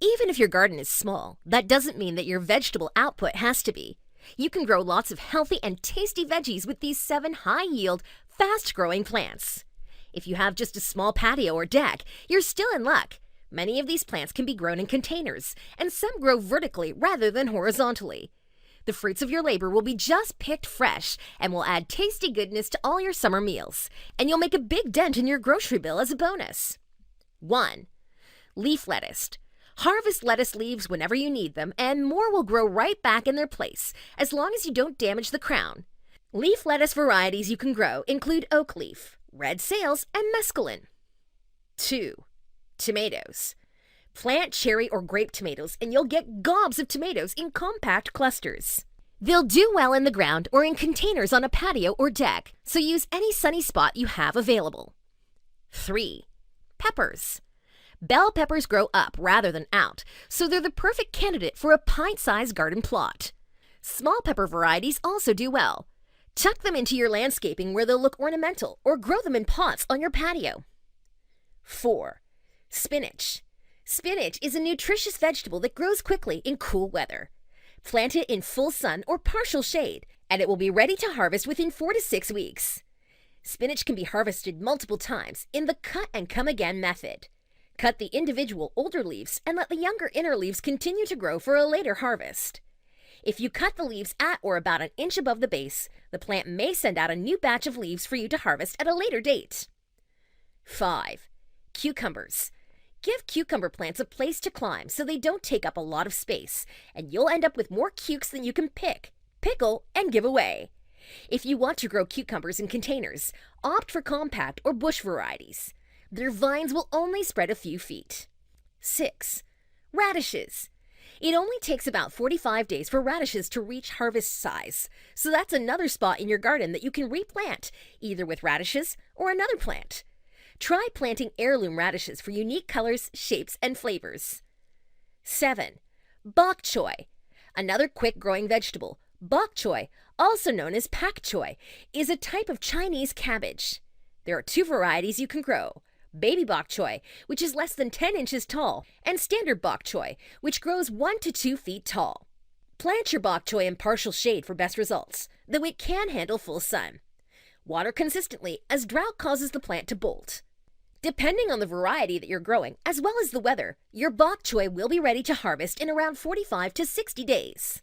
Even if your garden is small, that doesn't mean that your vegetable output has to be. You can grow lots of healthy and tasty veggies with these 7 high-yield, fast-growing plants. If you have just a small patio or deck, you're still in luck. Many of these plants can be grown in containers, and some grow vertically rather than horizontally. The fruits of your labor will be just picked fresh and will add tasty goodness to all your summer meals, and you'll make a big dent in your grocery bill as a bonus. 1. Leaf lettuce. Harvest lettuce leaves whenever you need them, and more will grow right back in their place, as long as you don't damage the crown. Leaf lettuce varieties you can grow include oak leaf, red sales, and mesclun. 2. Tomatoes. Plant cherry or grape tomatoes, and you'll get gobs of tomatoes in compact clusters. They'll do well in the ground or in containers on a patio or deck, so use any sunny spot you have available. 3. Peppers. Bell peppers grow up rather than out, so they're the perfect candidate for a pint-sized garden plot. Small pepper varieties also do well. Tuck them into your landscaping where they'll look ornamental, or grow them in pots on your patio. 4. Spinach. Spinach is a nutritious vegetable that grows quickly in cool weather. Plant it in full sun or partial shade, and it will be ready to harvest within 4 to 6 weeks. Spinach can be harvested multiple times in the cut-and-come-again method. Cut the individual older leaves and let the younger inner leaves continue to grow for a later harvest. If you cut the leaves at or about an inch above the base, the plant may send out a new batch of leaves for you to harvest at a later date. 5. Cucumbers. Give cucumber plants a place to climb so they don't take up a lot of space, and you'll end up with more cukes than you can pick, pickle, and give away. If you want to grow cucumbers in containers, opt for compact or bush varieties. Their vines will only spread a few feet. 6. Radishes. It only takes about 45 days for radishes to reach harvest size, so that's another spot in your garden that you can replant, either with radishes or another plant. Try planting heirloom radishes for unique colors, shapes, and flavors. 7. Bok Choy. Another quick-growing vegetable, Bok Choy, also known as Pak Choy, is a type of Chinese cabbage. There are 2 varieties you can grow. Baby Bok Choy, which is less than 10 inches tall, and standard Bok Choy, which grows 1 to 2 feet tall. Plant your Bok Choy in partial shade for best results, though it can handle full sun. Water consistently, as drought causes the plant to bolt. Depending on the variety that you're growing, as well as the weather, your Bok Choy will be ready to harvest in around 45 to 60 days.